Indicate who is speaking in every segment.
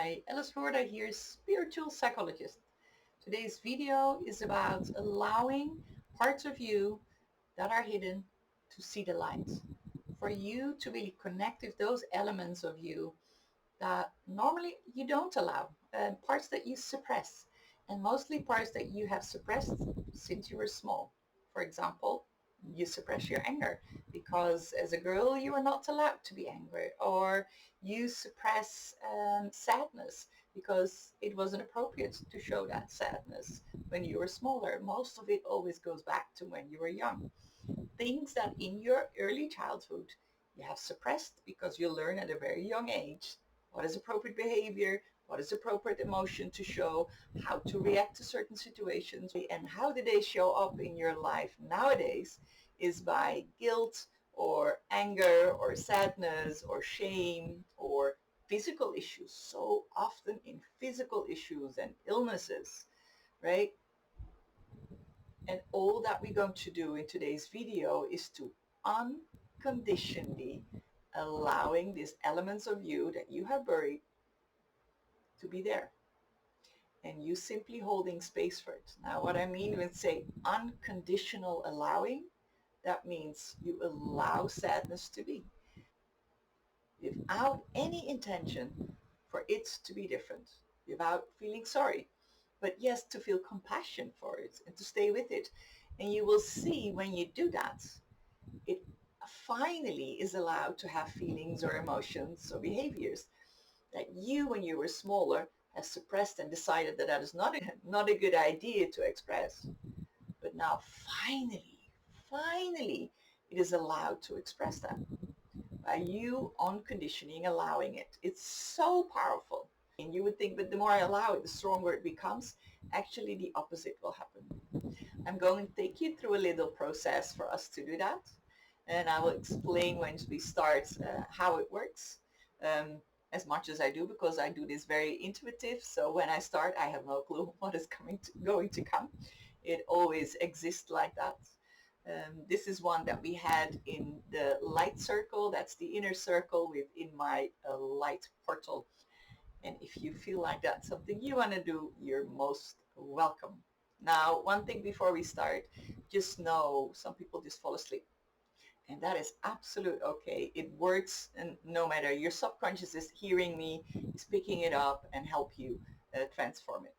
Speaker 1: Hi, Alice Roorda here, spiritual psychologist. Today's video is about allowing parts of you that are hidden to see the light. For you to really connect with those elements of you that normally you don't allow, parts that you suppress, and mostly parts that you have suppressed since you were small. For example, you suppress your anger because as a girl you are not allowed to be angry, or you suppress sadness because it wasn't appropriate to show that sadness when you were smaller. Most of it always goes back to when you were young. Things that in your early childhood you have suppressed because you learn at a very young age what is appropriate behavior, what is appropriate emotion to show, how to react to certain situations, and how do they show up in your life nowadays is by guilt or anger or sadness or shame or physical issues, so often in physical issues and illnesses, right? And all that we're going to do in today's video is to unconditionally allowing these elements of you that you have buried to be there. And you simply holding space for it. Now, what I mean when say unconditional allowing, that means you allow sadness to be without any intention for it to be different, without feeling sorry, but yes, to feel compassion for it and to stay with it. And you will see when you do that, it finally is allowed to have feelings or emotions or behaviors that you, when you were smaller, have suppressed and decided that that is not a good idea to express. But now finally, it is allowed to express that by you unconditioning allowing it. It's so powerful. And you would think that the more I allow it, the stronger it becomes. Actually, the opposite will happen. I'm going to take you through a little process for us to do that. And I will explain when we start how it works, as much as I do, because I do this very intuitive. So when I start, I have no clue what is going to come. It always exists like that. This is one that we had in the light circle. That's the inner circle within my light portal. And if you feel like that's something you want to do, you're most welcome. Now, one thing before we start, just know some people just fall asleep. And that is absolute okay. It works, and no matter, your subconscious is hearing me, is picking it up and help you transform it.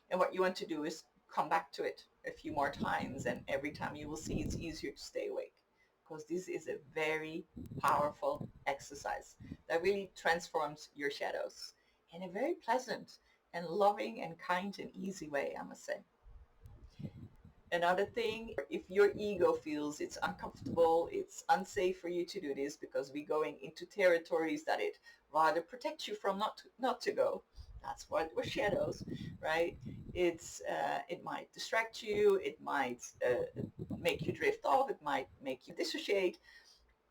Speaker 1: And what you want to do is come back to it a few more times, and every time you will see it's easier to stay awake, because this is a very powerful exercise that really transforms your shadows in a very pleasant and loving and kind and easy way, I must say. Another thing, if your ego feels it's uncomfortable, it's unsafe for you to do this because we're going into territories that it rather protects you from not to go. That's what we're shadows, right? It might distract you. It might make you drift off. It might make you dissociate.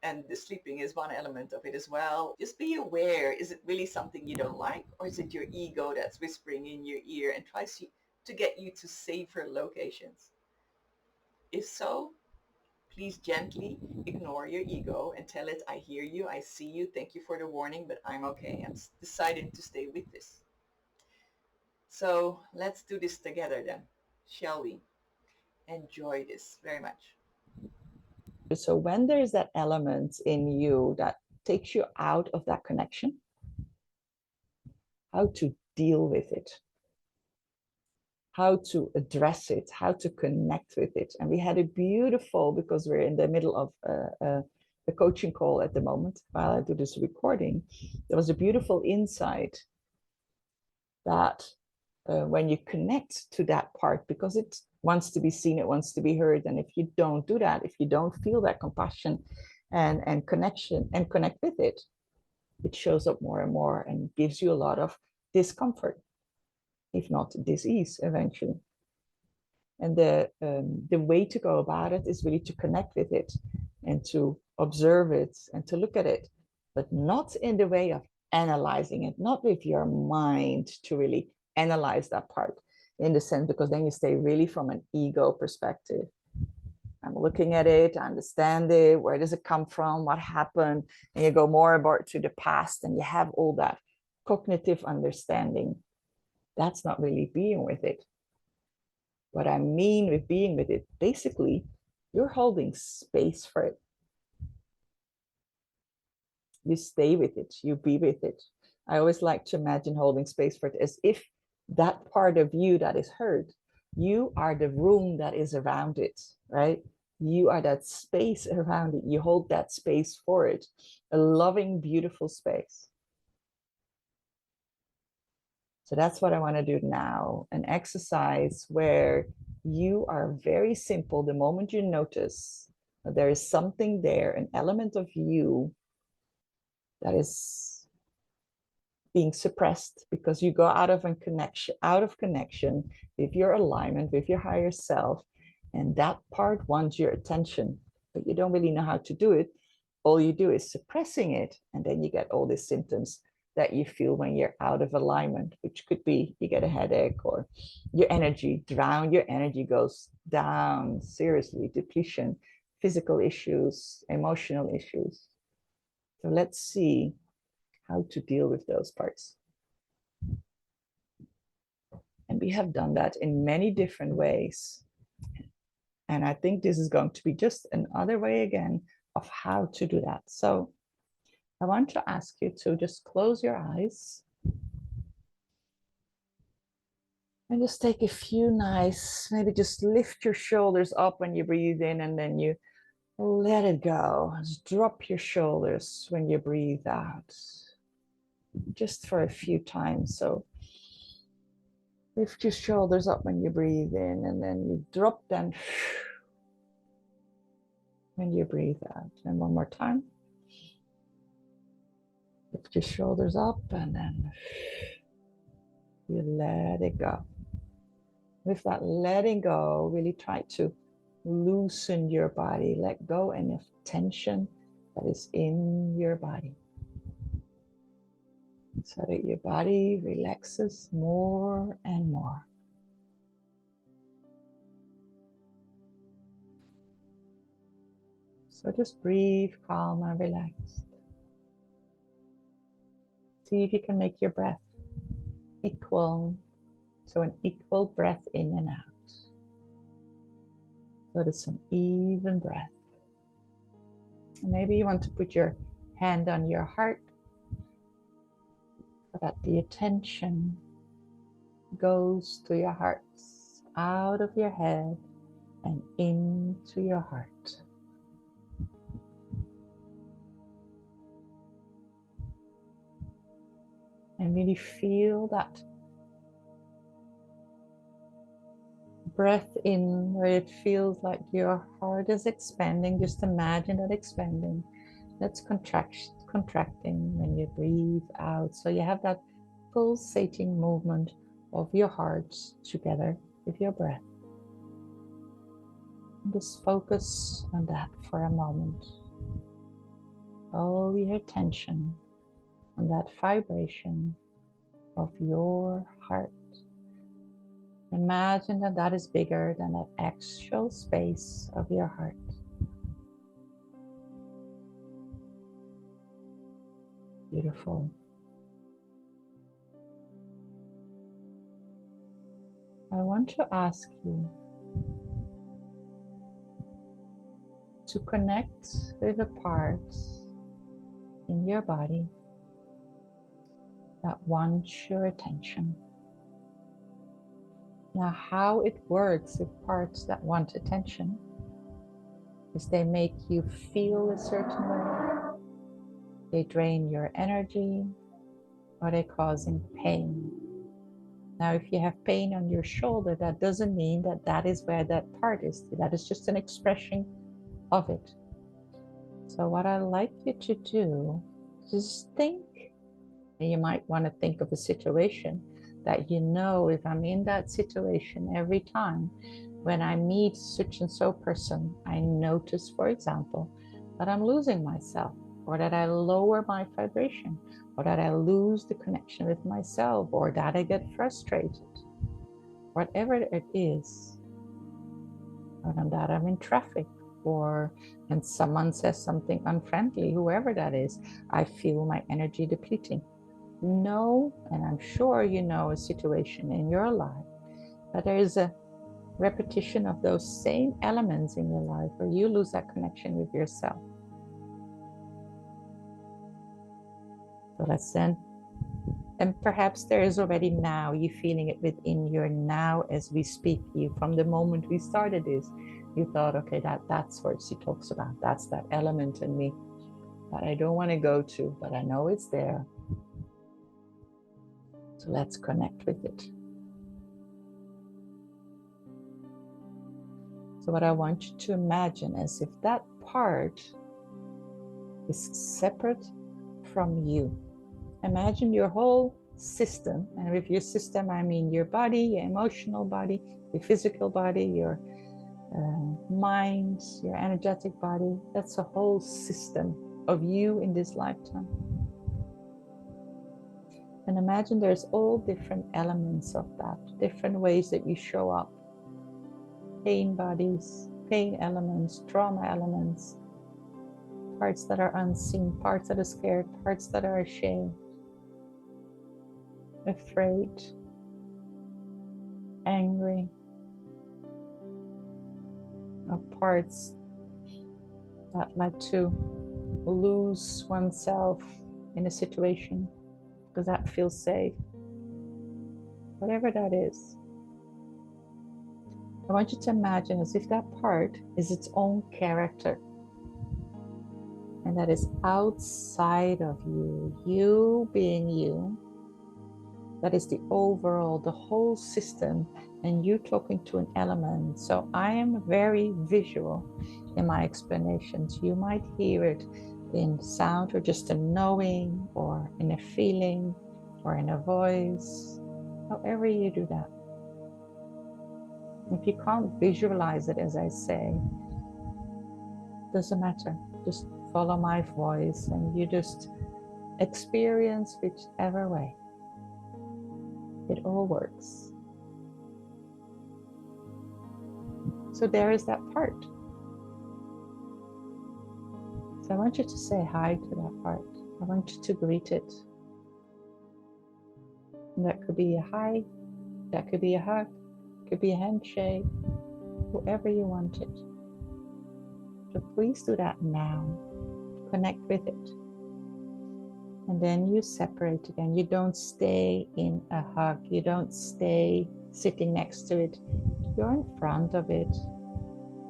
Speaker 1: And the sleeping is one element of it as well. Just be aware, is it really something you don't like, or is it your ego that's whispering in your ear and tries to get you to safer locations? If so, please gently ignore your ego and tell it, I hear you, I see you, thank you for the warning, but I'm okay. I'm deciding to stay with this. So let's do this together then, shall we? Enjoy this very much.
Speaker 2: So when there's that element in you that takes you out of that connection, how to deal with it, how to address it, how to connect with it. And we had a beautiful, because we're in the middle of a coaching call at the moment while I do this recording, there was a beautiful insight that when you connect to that part, because it wants to be seen, it wants to be heard. And if you don't do that, if you don't feel that compassion and connection and connect with it, it shows up more and more and gives you a lot of discomfort, if not disease eventually. And the way to go about it is really to connect with it and to observe it and to look at it, but not in the way of analyzing it, not with your mind to really analyze that part in the sense, because then you stay really from an ego perspective. I'm looking at it, I understand it, where does it come from, what happened, and you go more about to the past and you have all that cognitive understanding. That's not really being with it. What I mean with being with it, basically, you're holding space for it. You stay with it, you be with it. I always like to imagine holding space for it as if that part of you that is hurt, you are the room that is around it, right? You are that space around it. You hold that space for it, a loving, beautiful space. So that's what I want to do now, an exercise where you are very simple. The moment you notice that there is something there, an element of you that is being suppressed because you go out of connection with your alignment, with your higher self, and that part wants your attention, but you don't really know how to do it. All you do is suppressing it, and then you get all these symptoms that you feel when you're out of alignment, which could be you get a headache or your energy goes down, seriously, depletion, physical issues, emotional issues. So let's see how to deal with those parts. And we have done that in many different ways. And I think this is going to be just another way again of how to do that. So I want to ask you to just close your eyes and just take a few nice, maybe just lift your shoulders up when you breathe in, and then you let it go. Just drop your shoulders when you breathe out, just for a few times. So lift your shoulders up when you breathe in, and then you drop them when you breathe out. And one more time. Lift your shoulders up, and then you let it go. With that letting go, really try to loosen your body. Let go any of tension that is in your body, so that your body relaxes more and more. So just breathe calm and relaxed. See if you can make your breath equal. So an equal breath in and out. So it's an even breath. And maybe you want to put your hand on your heart so that the attention goes to your heart, out of your head and into your heart. And really feel that breath in where it feels like your heart is expanding. Just imagine that expanding. That's contracting when you breathe out. So you have that pulsating movement of your heart together with your breath. And just focus on that for a moment. All your attention on that vibration of your heart. Imagine that that is bigger than that actual space of your heart. Beautiful. I want to ask you to connect with a part in your body that wants your attention. Now, how it works with parts that want attention is they make you feel a certain way, they drain your energy, or they're causing pain. Now, if you have pain on your shoulder, that doesn't mean that that is where that part is. That is just an expression of it. So what I'd like you to do is think, and you might want to think of a situation that you know, if I'm in that situation every time when I meet such and so person, I notice, for example, that I'm losing myself, or that I lower my vibration, or that I lose the connection with myself, or that I get frustrated, whatever it is, or that I'm in traffic, or and someone says something unfriendly, whoever that is, I feel my energy depleting. know, and I'm sure you know, a situation in your life, but there is a repetition of those same elements in your life where you lose that connection with yourself. So let's then, and perhaps there is already now, you feeling it within your now as we speak. You, from the moment we started this, you thought, okay, that's what she talks about. That's that element in me that I don't want to go to, but I know it's there. So let's connect with it. So what I want you to imagine is if that part is separate from you. Imagine your whole system, and with your system I mean your body, your emotional body, your physical body, your mind, your energetic body. That's a whole system of you in this lifetime. And imagine there's all different elements of that, different ways that you show up. Pain bodies, pain elements, trauma elements, parts that are unseen, parts that are scared, parts that are ashamed, afraid, angry, of parts that like to lose oneself in a situation because that feels safe. Whatever that is, I want you to imagine as if that part is its own character and that is outside of you, you being you. That is the overall, the whole system, and you talking to an element. So I am very visual in my explanations. You might hear it in sound or just a knowing or in a feeling or in a voice, however you do that. If you can't visualize it, as I say, doesn't matter. Just follow my voice and you just experience whichever way. It all works. So there is that part. So I want you to say hi to that part. I want you to greet it. And that could be a hi, that could be a hug, it could be a handshake, whoever you want it. So please do that now. Connect with it. And then you separate again. You don't stay in a hug. You don't stay sitting next to it. You're in front of it.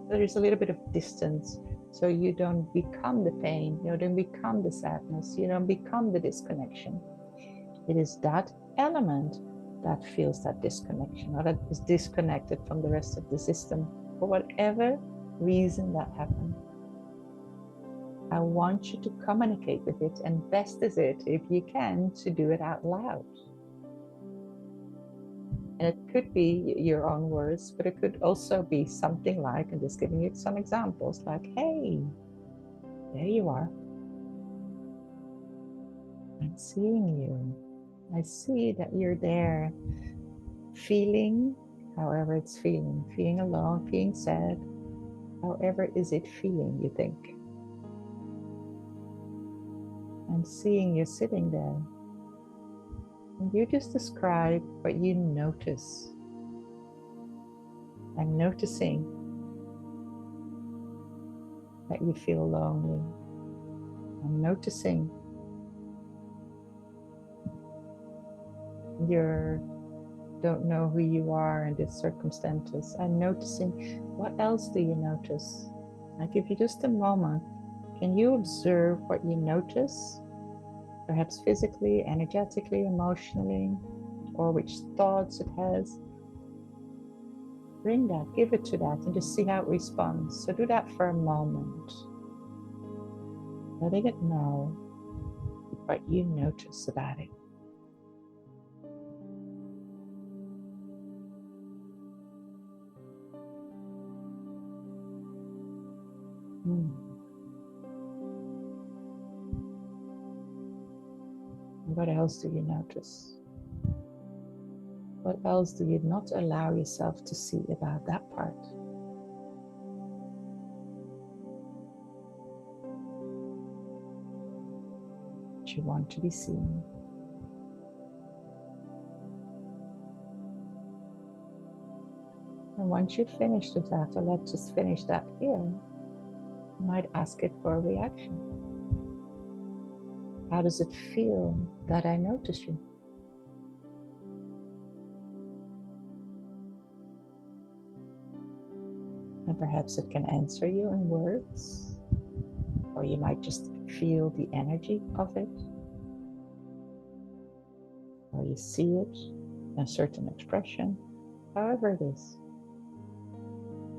Speaker 2: There's a little bit of distance. So you don't become the pain. You don't become the sadness. You don't become the disconnection. It is that element that feels that disconnection or that is disconnected from the rest of the system for whatever reason that happened. I want you to communicate with it, and best is it, if you can, to do it out loud. And it could be your own words, but it could also be something like, and just giving you some examples, like, hey, there you are. I'm seeing you. I see that you're there, feeling, however it's feeling alone, feeling sad, however is it feeling, you think. I'm seeing you sitting there. And you just describe what you notice. I'm noticing that you feel lonely. I'm noticing you don't know who you are in these circumstances. I'm noticing. What else do you notice? I give you just a moment. Can you observe what you notice? Perhaps physically, energetically, emotionally, or which thoughts it has. Bring that, give it to that, and just see how it responds. So do that for a moment. Letting it know what you notice about it. What else do you notice? What else do you not allow yourself to see about that part? That you want to be seen. And once you've finished with that, or let's just finish that here, you might ask it for a reaction. How does it feel that I notice you? And perhaps it can answer you in words, or you might just feel the energy of it, or you see it in a certain expression, however it is.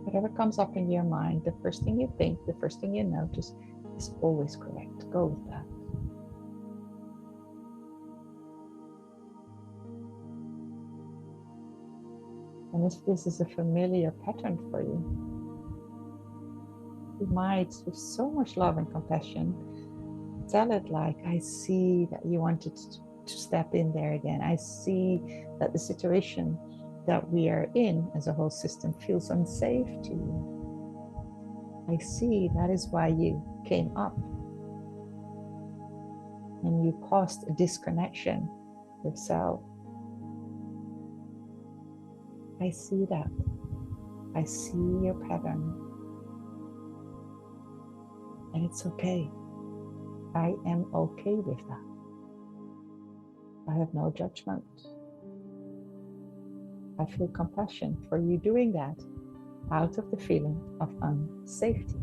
Speaker 2: Whatever comes up in your mind, the first thing you think, the first thing you notice is always correct. Go with that. And if this is a familiar pattern for you, you might, with so much love and compassion, tell it like, I see that you wanted to step in there again. I see that the situation that we are in as a whole system feels unsafe to you. I see that is why you came up. And you caused a disconnection yourself. I see that. I see your pattern. And it's okay. I am okay with that. I have no judgment. I feel compassion for you doing that out of the feeling of unsafety.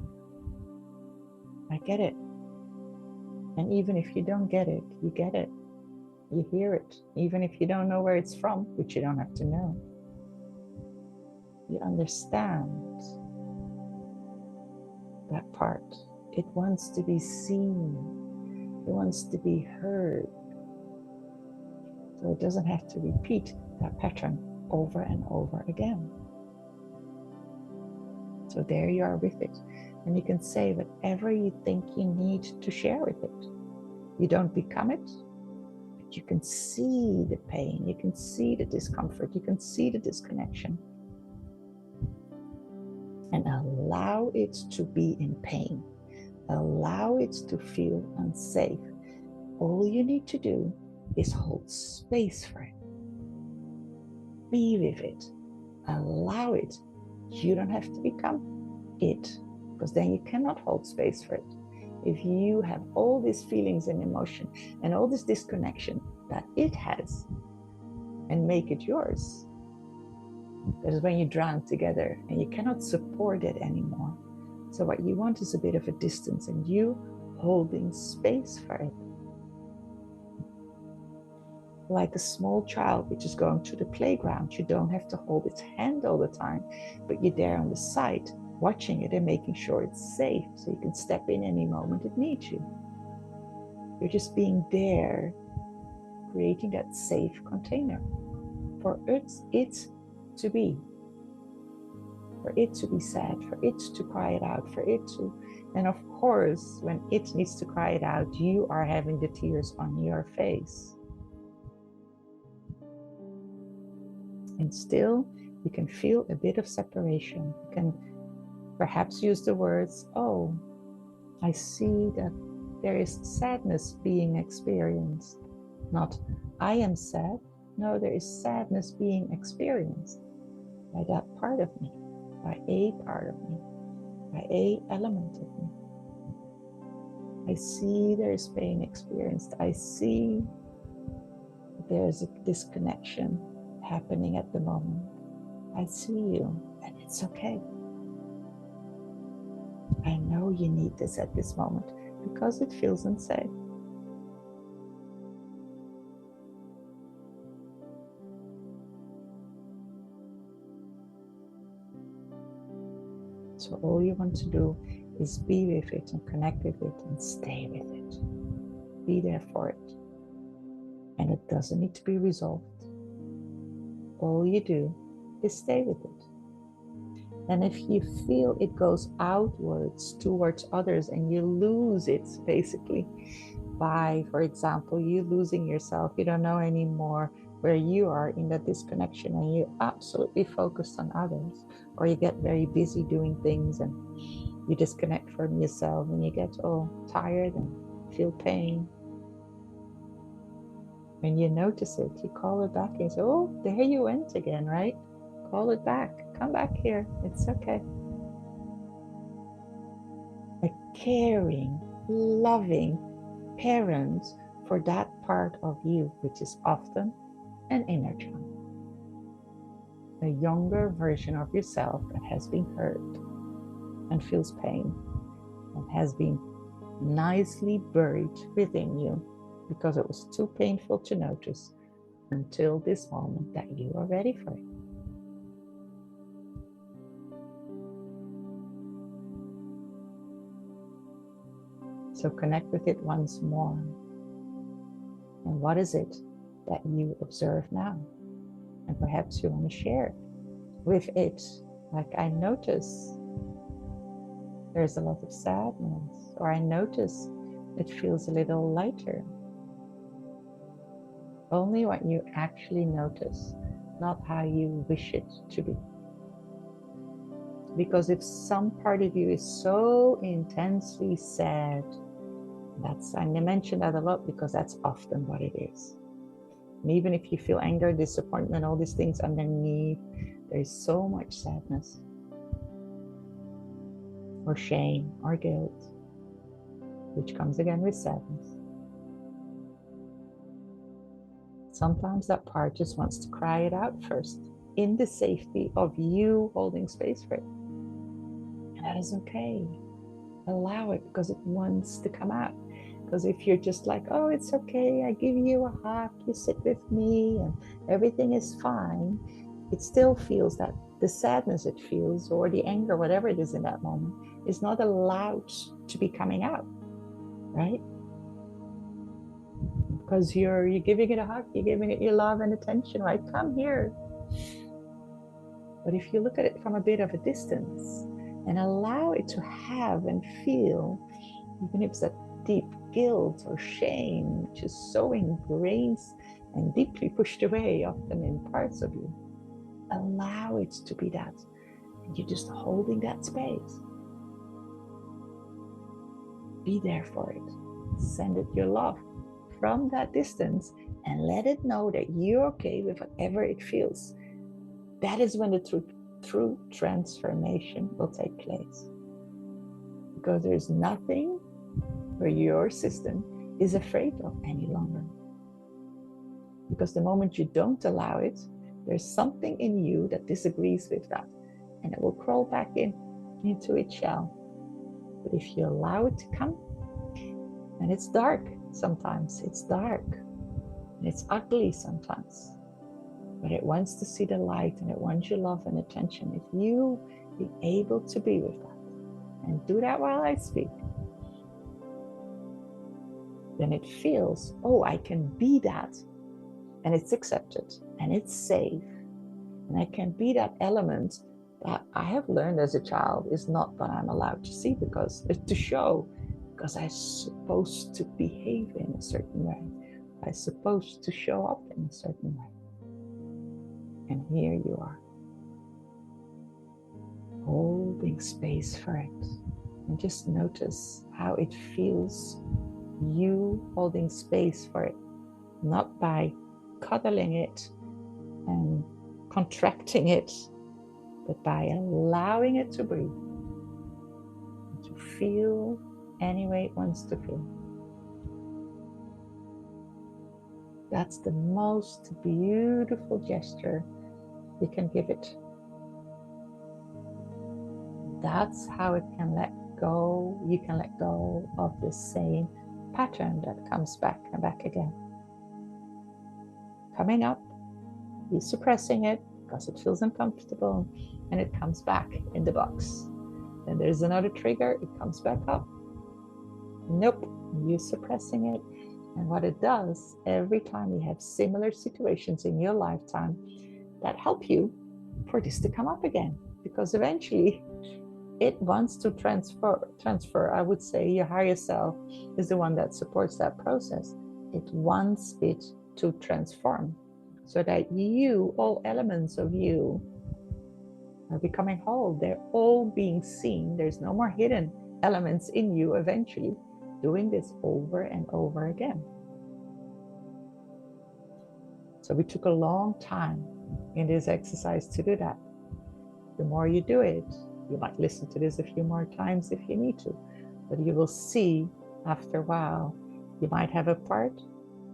Speaker 2: I get it. And even if you don't get it, you get it. You hear it. Even if you don't know where it's from, which you don't have to know. You understand that part. It wants to be seen. It wants to be heard. So it doesn't have to repeat that pattern over and over again. So there you are with it. And you can say whatever you think you need to share with it. You don't become it, but you can see the pain. You can see the discomfort. You can see the disconnection. And allow it to be in pain. Allow it to feel unsafe. All you need to do is hold space for it. Be with it. Allow it. You don't have to become it, because then you cannot hold space for it. If you have all these feelings and emotion and all this disconnection that it has and make it yours, that is when you drown together and you cannot support it anymore. So what you want is a bit of a distance and you holding space for it. Like a small child which is going to the playground. You don't have to hold its hand all the time, but you're there on the side, watching it and making sure it's safe so you can step in any moment it needs you. You're just being there, creating that safe container for it to be. For it to be sad, for it to cry it out, for it to, and of course, when it needs to cry it out, you are having the tears on your face. And still, you can feel a bit of separation. You can perhaps use the words, oh, I see that there is sadness being experienced. Not, I am sad. No, there is sadness being experienced by that part of me, by a part of me, by a element of me. I see there is pain experienced. I see there is a disconnection happening at the moment. I see you, and it's okay. I know you need this at this moment because it feels unsafe. So all you want to do is be with it and connect with it and stay with it. Be there for it. And it doesn't need to be resolved. All you do is stay with it. And if you feel it goes outwards towards others and you lose it basically by, for example, you losing yourself, you don't know anymore where you are in that disconnection and you're absolutely focused on others, or you get very busy doing things and you disconnect from yourself and you get all tired and feel pain. When you notice it, you call it back and say, oh, there you went again, right? Call it back. Come back here. It's okay. A caring, loving parent for that part of you, which is often an inner child. A younger version of yourself that has been hurt and feels pain and has been nicely buried within you because it was too painful to notice until this moment that you are ready for it. So connect with it once more. And what is it that you observe now? And perhaps you want to share with it. Like, I notice there's a lot of sadness, or I notice it feels a little lighter. Only what you actually notice, not how you wish it to be. Because if some part of you is so intensely sad, I mention that a lot because that's often what it is. And even if you feel anger, disappointment, all these things underneath, there's so much sadness, or shame, or guilt, which comes again with sadness. Sometimes that part just wants to cry it out first, in the safety of you holding space for it. And that is okay. Allow it, because it wants to come out. Because if you're just like, oh, it's okay, I give you a hug, you sit with me, and everything is fine, it still feels that the sadness it feels, or the anger, whatever it is in that moment, is not allowed to be coming out, right? Because you're giving it a hug, you're giving it your love and attention, right? Come here. But if you look at it from a bit of a distance and allow it to have and feel, even if it's that deep guilt or shame, which is so ingrained and deeply pushed away often in parts of you, allow it to be that. And you're just holding that space. Be there for it. Send it your love from that distance and let it know that you're okay with whatever it feels. That is when the true transformation will take place. Because there's nothing where your system is afraid of any longer. Because the moment you don't allow it, there's something in you that disagrees with that, and it will crawl back into its shell. But if you allow it to come, and it's dark sometimes, it's dark, and it's ugly sometimes, but it wants to see the light, and it wants your love and attention. If you be able to be with that, and do that while I speak, then it feels, oh, I can be that, and it's accepted, and it's safe, and I can be that element that I have learned as a child is not what I'm allowed to see, because it's to show, because I'm supposed to behave in a certain way. I'm supposed to show up in a certain way. And here you are, holding space for it. And just notice how it feels, you holding space for it, not by cuddling it and contracting it, but by allowing it to breathe, to feel any way it wants to feel. That's the most beautiful gesture you can give it. That's how it can let go. You can let go of the same pattern that comes back and back again. Coming up, you're suppressing it because it feels uncomfortable, and it comes back in the box. Then there's another trigger, it comes back up. Nope, you're suppressing it. And what it does, every time you have similar situations in your lifetime that help you for this to come up again, because eventually it wants to transfer. I would say your higher self is the one that supports that process. It wants it to transform so that you, all elements of you, are becoming whole. They're all being seen. There's no more hidden elements in you eventually, doing this over and over again. So we took a long time in this exercise to do that. The more you do it, you might listen to this a few more times if you need to, but you will see after a while, you might have a part,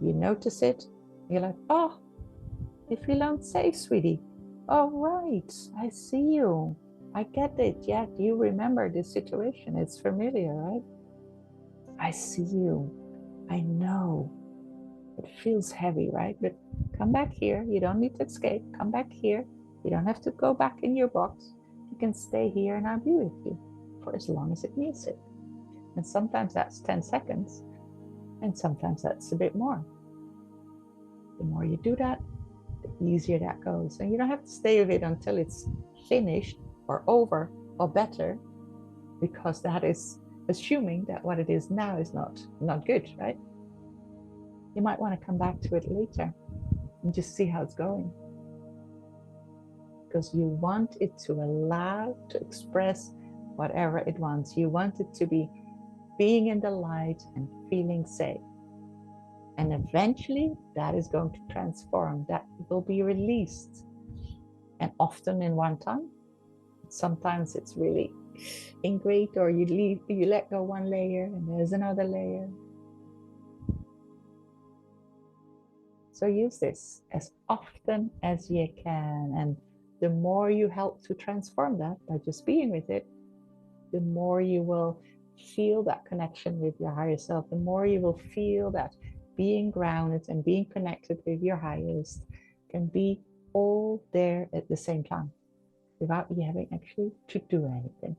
Speaker 2: you notice it, you're like, oh, you feel unsafe, sweetie. Oh, right, I see you. I get it. Yeah, you remember this situation. It's familiar, right? I see you. I know. It feels heavy, right? But come back here. You don't need to escape. Come back here. You don't have to go back in your box. You can stay here and I'll be with you for as long as it needs it. And sometimes that's 10 seconds, and sometimes that's a bit more. The more you do that, the easier that goes. And you don't have to stay with it until it's finished or over or better, because that is assuming that what it is now is not good, right? You might want to come back to it later and just see how it's going, because you want it to allow to express whatever it wants. You want it to be being in the light and feeling safe. And eventually that is going to transform, that will be released. And often in one time. Sometimes it's really ingrained, or you let go one layer and there's another layer. So use this as often as you can. And the more you help to transform that by just being with it, the more you will feel that connection with your higher self, the more you will feel that being grounded and being connected with your highest can be all there at the same time without you having actually to do anything.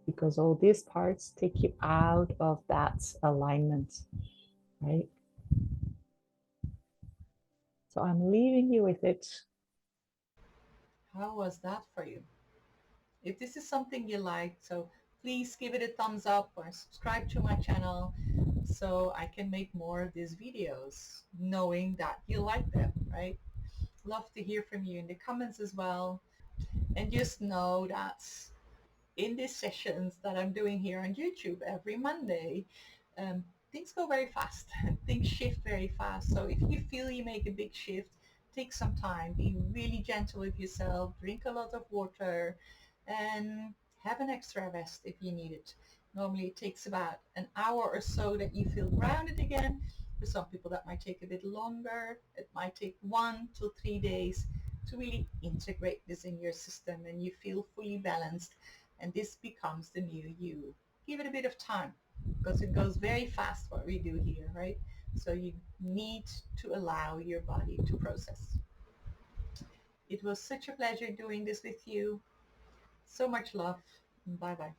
Speaker 2: Because all these parts take you out of that alignment, right? So I'm leaving you with it.
Speaker 1: How was that for you? If this is something you like, so please give it a thumbs up or subscribe to my channel so I can make more of these videos, knowing that you like them, right? Love to hear from you in the comments as well. And just know that in these sessions that I'm doing here on YouTube every Monday, things go very fast. Things shift very fast. So if you feel you make a big shift, take some time. Be really gentle with yourself. Drink a lot of water and have an extra rest if you need it. Normally it takes about an hour or so that you feel grounded again. For some people that might take a bit longer. It might take 1 to 3 days to really integrate this in your system and you feel fully balanced and this becomes the new you. Give it a bit of time because it goes very fast what we do here, right? So you need to allow your body to process. It was such a pleasure doing this with you. So much love. Bye bye.